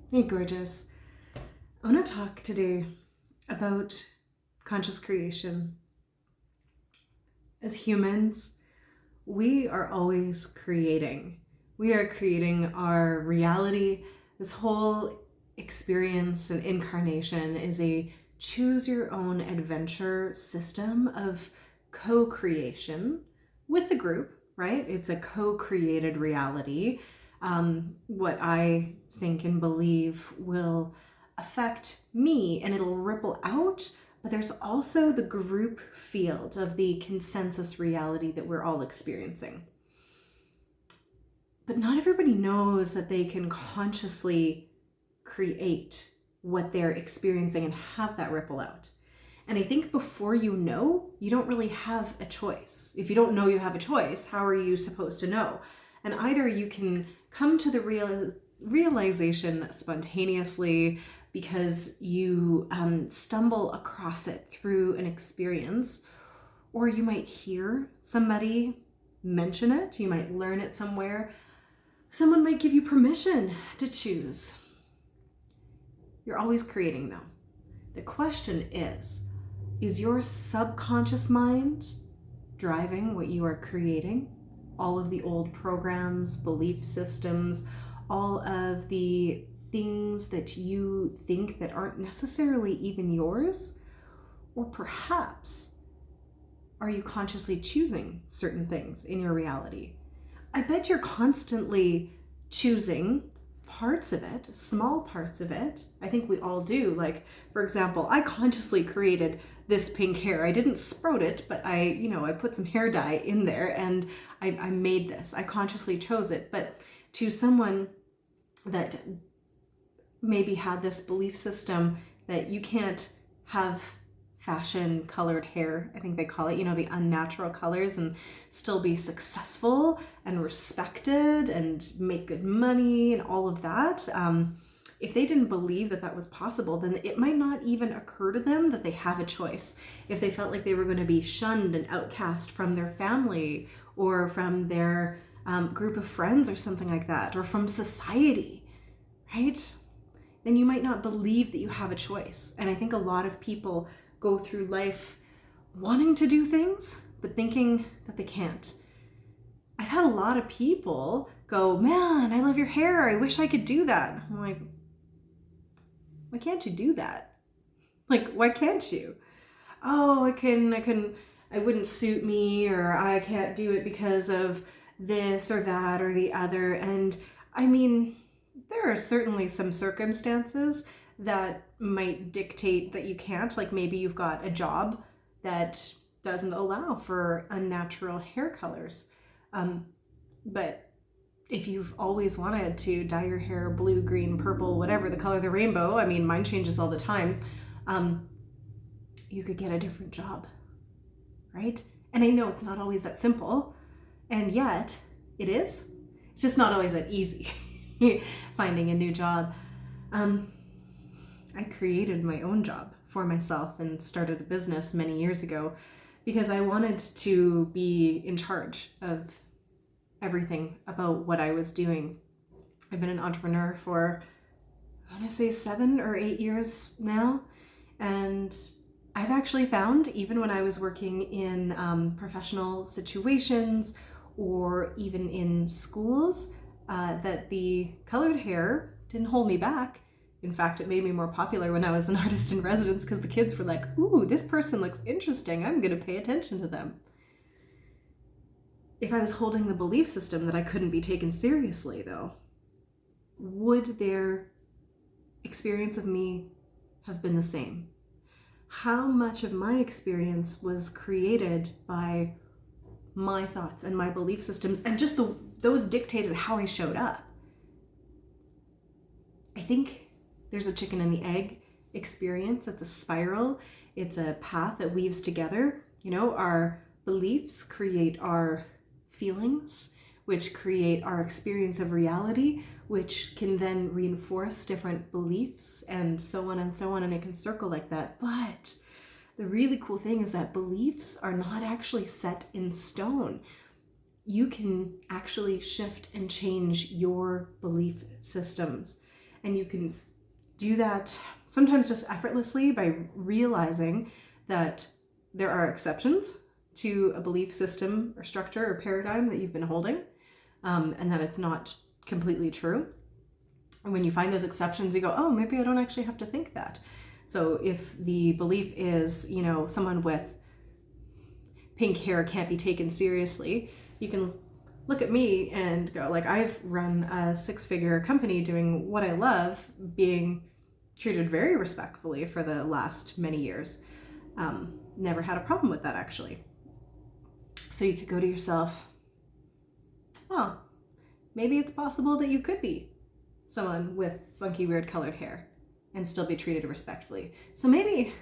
Hey, gorgeous. I want to talk today about conscious creation. As humans, we are always creating. We are creating our reality. This whole experience and incarnation is a choose your own adventure system of co-creation with the group, right? It's a co-created reality. What I think and believe will affect me and it'll ripple out, but there's also the group field of the consensus reality that we're all experiencing. But not everybody knows that they can consciously create what they're experiencing and have that ripple out. And I think before you know, you don't really have a choice. If you don't know you have a choice, how are you supposed to know? And either you can come to the realization spontaneously because you stumble across it through an experience, or you might hear somebody mention it, you might learn it somewhere, someone might give you permission to choose. You're always creating though. The question is your subconscious mind driving what you are creating? All of the old programs, belief systems, all of the things that you think that aren't necessarily even yours? Or perhaps, are you consciously choosing certain things in your reality? I bet you're constantly choosing parts of it, small parts of it. I think we all do. Like, for example, I consciously created this pink hair. I didn't sprout it, but I put some hair dye in there and I made this. I consciously chose it. But to someone that maybe had this belief system that you can't have fashion colored hair, I think they call it, the unnatural colors, and still be successful and respected and make good money and all of that. If they didn't believe that that was possible, then it might not even occur to them that they have a choice. If they felt like they were going to be shunned and outcast from their family or from their group of friends or something like that, or from society, right? Then you might not believe that you have a choice. And I think a lot of people go through life wanting to do things, but thinking that they can't. I've had a lot of people go, man, I love your hair. I wish I could do that. I'm like, why can't you do that? Like, why can't you? Oh, I wouldn't suit me, or I can't do it because of this or that or the other. And I mean, there are certainly some circumstances that might dictate that you can't. Like maybe you've got a job that doesn't allow for unnatural hair colors. But if you've always wanted to dye your hair blue, green, purple, whatever, the color of the rainbow, I mean, mine changes all the time, you could get a different job, right? And I know it's not always that simple, and yet it is. It's just not always that easy, finding a new job. I created my own job for myself and started a business many years ago because I wanted to be in charge of everything about what I was doing. I've been an entrepreneur for, I want to say 7 or 8 years now. And I've actually found, even when I was working in professional situations or even in schools, that the colored hair didn't hold me back. In fact, it made me more popular when I was an artist in residence because the kids were like, ooh, this person looks interesting. I'm going to pay attention to them. If I was holding the belief system that I couldn't be taken seriously, though, would their experience of me have been the same? How much of my experience was created by my thoughts and my belief systems, and just those dictated how I showed up? I think there's a chicken and the egg experience. It's a spiral. It's a path that weaves together. Our beliefs create our feelings, which create our experience of reality, which can then reinforce different beliefs, and so on and so on, and it can circle like that. But the really cool thing is that beliefs are not actually set in stone. You can actually shift and change your belief systems. And you can do that sometimes just effortlessly by realizing that there are exceptions to a belief system or structure or paradigm that you've been holding, and that it's not completely true. And when you find those exceptions, you go, oh, maybe I don't actually have to think that. So if the belief is, someone with pink hair can't be taken seriously, you can look at me and go, like, I've run a 6-figure company doing what I love, being treated very respectfully for the last many years. Never had a problem with that, actually. So you could go to yourself, well, maybe it's possible that you could be someone with funky, weird colored hair and still be treated respectfully. So maybe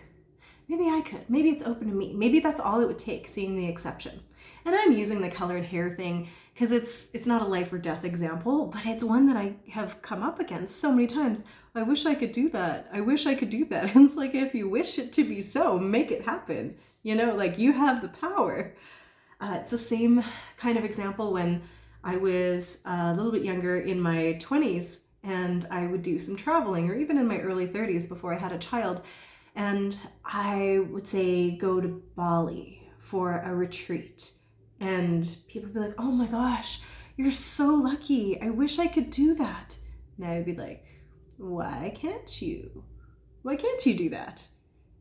I could. Maybe it's open to me. Maybe that's all it would take, seeing the exception. And I'm using the colored hair thing because it's not a life or death example, but it's one that I have come up against so many times. I wish I could do that. I wish I could do that. And it's like, if you wish it to be so, make it happen. Like, you have the power. It's the same kind of example when I was a little bit younger, in my 20s, and I would do some traveling, or even in my early 30s before I had a child. And I would say go to Bali for a retreat. And people would be like, oh my gosh, you're so lucky. I wish I could do that. And I would be like, why can't you? Why can't you do that?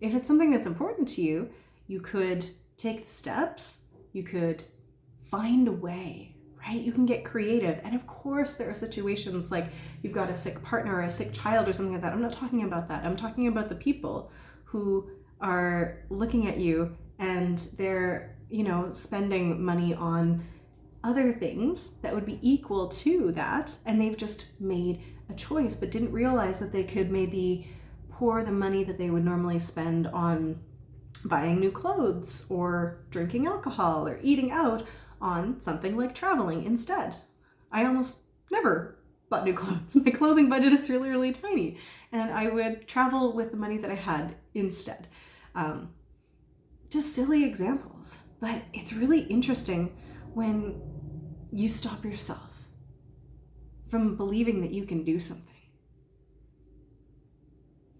If it's something that's important to you, you could take the steps. You could find a way, right? You can get creative. And of course, there are situations like you've got a sick partner or a sick child or something like that. I'm not talking about that. I'm talking about the people who are looking at you and they're, spending money on other things that would be equal to that. And they've just made a choice, but didn't realize that they could maybe pour the money that they would normally spend on buying new clothes or drinking alcohol or eating out on something like traveling instead. I almost never bought new clothes. My clothing budget is really, really tiny, and I would travel with the money that I had instead. Just silly examples, but it's really interesting when you stop yourself from believing that you can do something.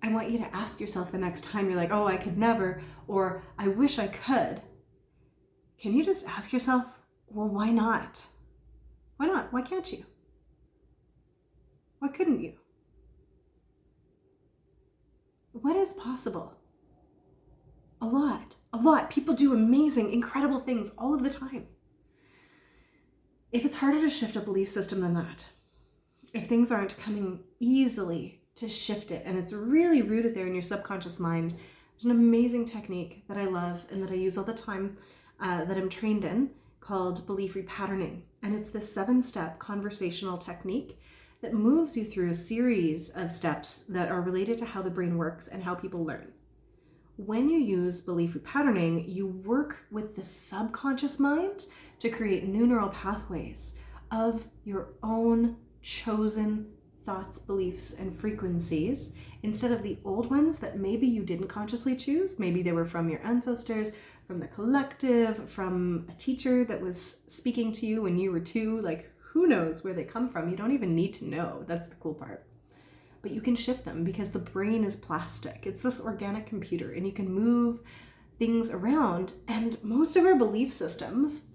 I want you to ask yourself the next time you're like, oh, I could never, or I wish I could. Can you just ask yourself, well, why not? Why not? Why can't you? Why couldn't you? What is possible? A lot. People do amazing, incredible things all of the time. If it's harder to shift a belief system than that, if things aren't coming easily to shift it, and it's really rooted there in your subconscious mind, there's an amazing technique that I love and that I use all the time, that I'm trained in, called belief repatterning. And it's this 7-step conversational technique that moves you through a series of steps that are related to how the brain works and how people learn. When you use belief repatterning, you work with the subconscious mind to create new neural pathways of your own chosen thoughts, beliefs, and frequencies, instead of the old ones that maybe you didn't consciously choose. Maybe they were from your ancestors, from the collective, from a teacher that was speaking to you when you were 2. Like, who knows where they come from? You don't even need to know. That's the cool part. But you can shift them because the brain is plastic. It's this organic computer, and you can move things around. And most of our belief systems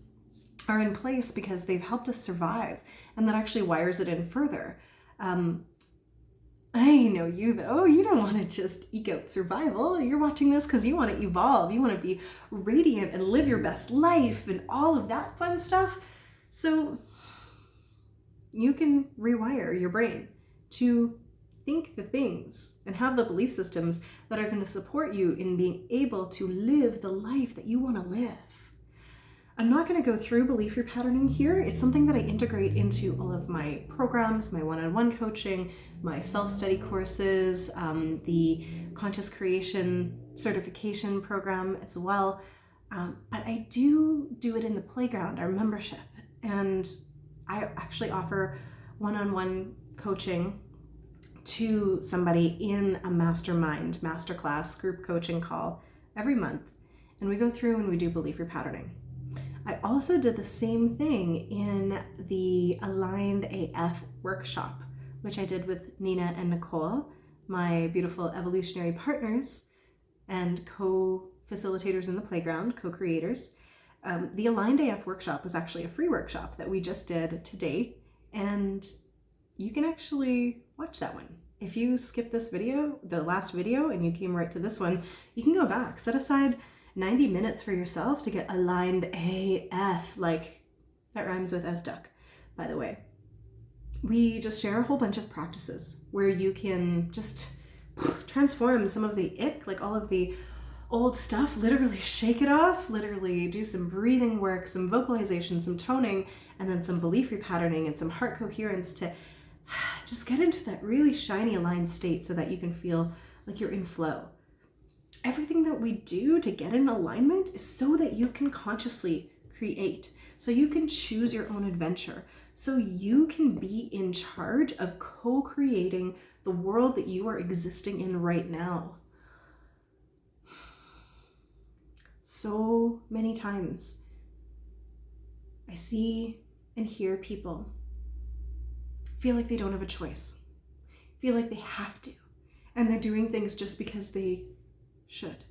are in place because they've helped us survive, and that actually wires it in further. I know you though, you don't want to just eke out survival. You're watching this because you want to evolve. You want to be radiant and live your best life and all of that fun stuff. So you can rewire your brain to think the things and have the belief systems that are going to support you in being able to live the life that you want to live. I'm not going to go through belief repatterning here. It's something that I integrate into all of my programs, my one-on-one coaching, my self-study courses, the conscious creation certification program as well. But I do it in the playground, our membership. And I actually offer one-on-one coaching to somebody in a mastermind, masterclass, group coaching call every month. And we go through and we do belief repatterning. I also did the same thing in the Aligned AF workshop which I did with Nina and Nicole, my beautiful evolutionary partners and co-facilitators in the playground, co-creators. The Aligned AF workshop was actually a free workshop that we just did today, and you can actually watch that one. If you skip this video, the last video, and you came right to this one, you can go back. Set aside 90 minutes for yourself to get aligned AF, like that rhymes with as duck, by the way. We just share a whole bunch of practices where you can just transform some of the ick, like all of the old stuff, literally shake it off, literally do some breathing work, some vocalization, some toning, and then some belief repatterning and some heart coherence to just get into that really shiny aligned state so that you can feel like you're in flow. Everything that we do to get in alignment is so that you can consciously create, so you can choose your own adventure, so you can be in charge of co-creating the world that you are existing in right now. So many times I see and hear people feel like they don't have a choice, feel like they have to, and they're doing things just because they should.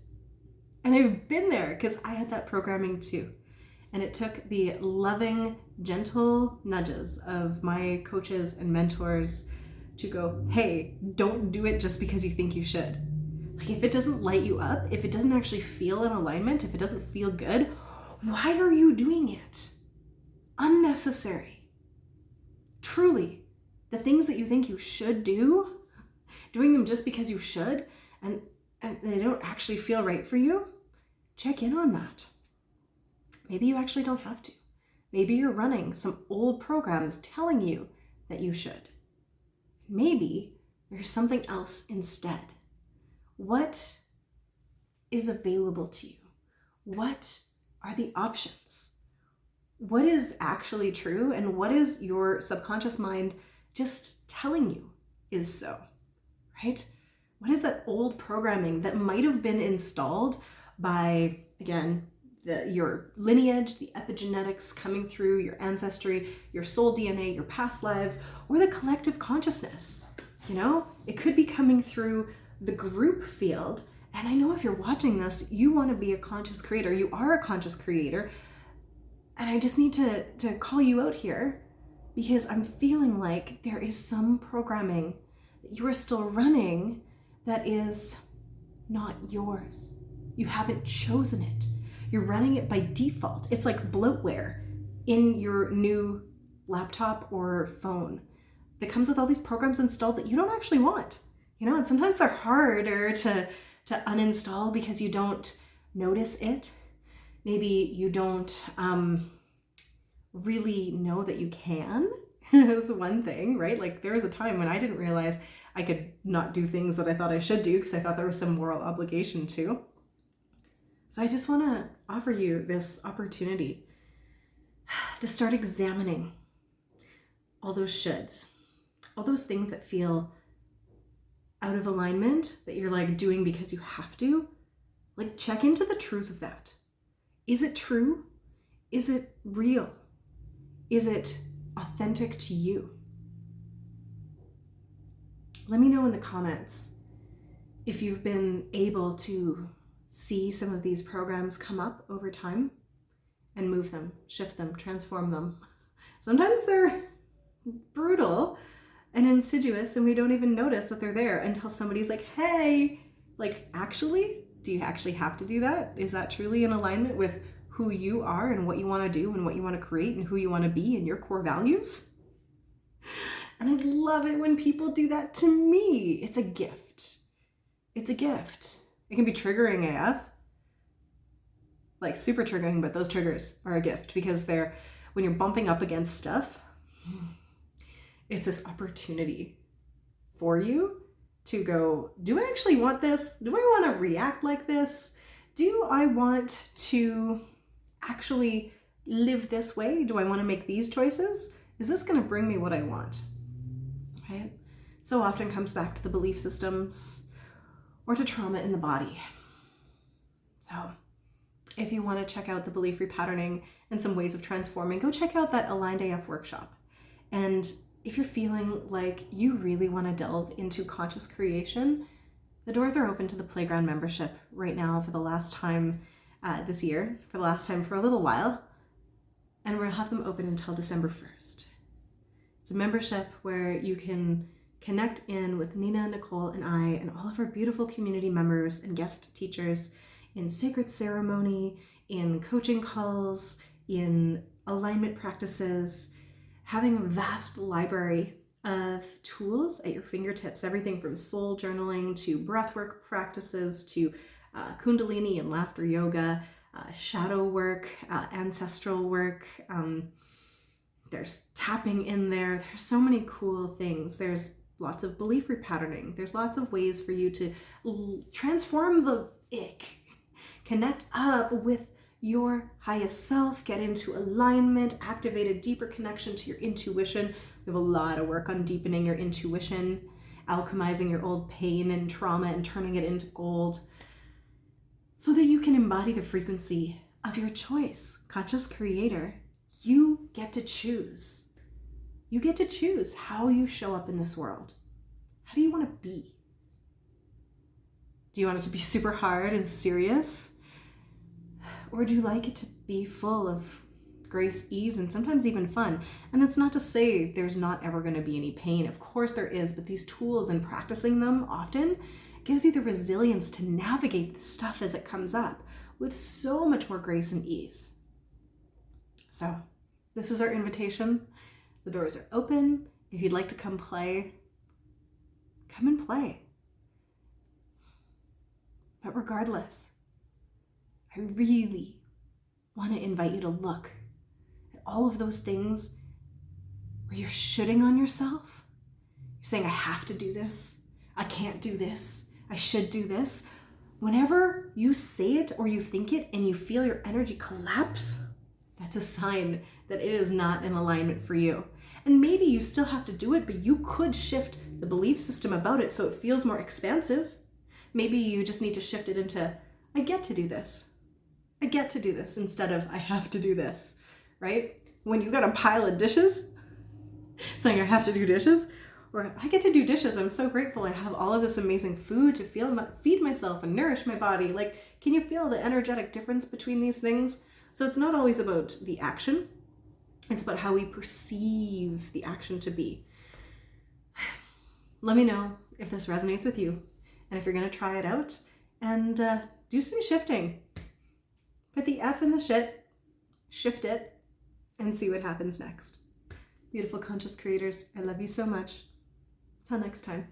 And I've been there because I had that programming too. And it took the loving, gentle nudges of my coaches and mentors to go, hey, don't do it just because you think you should. Like, if it doesn't light you up, if it doesn't actually feel in alignment, if it doesn't feel good, why are you doing it? Unnecessary. Truly, the things that you think you should do, doing them just because you should, and they don't actually feel right for you, check in on that. Maybe you actually don't have to. Maybe you're running some old programs telling you that you should. Maybe there's something else instead. What is available to you? What are the options? What is actually true, and what is your subconscious mind just telling you is so, right? What is that old programming that might have been installed by, again, your lineage, the epigenetics coming through your ancestry, your soul DNA, your past lives, or the collective consciousness? You know, it could be coming through the group field. And I know if you're watching this, you want to be a conscious creator. You are a conscious creator. And I just need to call you out here because I'm feeling like there is some programming that you are still running that is not yours. You haven't chosen it. You're running it by default. It's like bloatware in your new laptop or phone that comes with all these programs installed that you don't actually want. You know, and sometimes they're harder to uninstall because you don't notice it. Maybe you don't really know that you can. It was one thing, right? Like, there was a time when I didn't realize I could not do things that I thought I should do because I thought there was some moral obligation to. So I just want to offer you this opportunity to start examining all those shoulds, all those things that feel out of alignment that you're like doing because you have to. Like, check into the truth of that. Is it true? Is it real? Is it authentic to you? Let me know in the comments if you've been able to see some of these programs come up over time and move them, shift them, transform them. Sometimes they're brutal and insidious and we don't even notice that they're there until somebody's like, hey, like, actually, do you actually have to do that? Is that truly in alignment with who you are and what you want to do and what you want to create and who you want to be and your core values? And I love it when people do that to me. It's a gift. It's a gift. It can be triggering AF, like super triggering, but those triggers are a gift because they're, when you're bumping up against stuff, it's this opportunity for you to go, do I actually want this? Do I want to react like this? Do I want to actually live this way? Do I want to make these choices? Is this going to bring me what I want? Right? So often comes back to the belief systems or to trauma in the body. So if you want to check out the belief repatterning and some ways of transforming, go check out that Aligned AF workshop. And if you're feeling like you really want to delve into conscious creation, the doors are open to the Playground membership right now for the last time this year, for the last time for a little while, and we'll have them open until December 1st. It's a membership where you can connect in with Nina, Nicole, and I, and all of our beautiful community members and guest teachers in sacred ceremony, in coaching calls, in alignment practices, having a vast library of tools at your fingertips, everything from soul journaling to breathwork practices to kundalini and laughter yoga, shadow work, ancestral work. There's tapping in there. There's so many cool things. There's lots of belief repatterning. There's lots of ways for you to transform the ick, connect up with your highest self, get into alignment, activate a deeper connection to your intuition. We have a lot of work on deepening your intuition, alchemizing your old pain and trauma and turning it into gold so that you can embody the frequency of your choice. Conscious creator, you get to choose. You get to choose how you show up in this world. How do you want to be? Do you want it to be super hard and serious? Or do you like it to be full of grace, ease, and sometimes even fun? And that's not to say there's not ever going to be any pain. Of course there is, but these tools and practicing them often gives you the resilience to navigate the stuff as it comes up with so much more grace and ease. So this is our invitation. The doors are open. If you'd like to come play, come and play. But regardless, I really want to invite you to look at all of those things where you're shooting on yourself. You're saying, I have to do this. I can't do this. I should do this. Whenever you say it or you think it and you feel your energy collapse, that's a sign that it is not in alignment for you. And maybe you still have to do it, but you could shift the belief system about it so it feels more expansive. Maybe you just need to shift it into, I get to do this. I get to do this instead of I have to do this, right? When you got a pile of dishes, saying I have to do dishes, or I get to do dishes, I'm so grateful I have all of this amazing food to feed myself and nourish my body. Like, can you feel the energetic difference between these things? So it's not always about the action, it's about how we perceive the action to be. Let me know if this resonates with you and if you're going to try it out and do some shifting. Put the F in the shit, shift it, and see what happens next. Beautiful conscious creators, I love you so much. Till next time.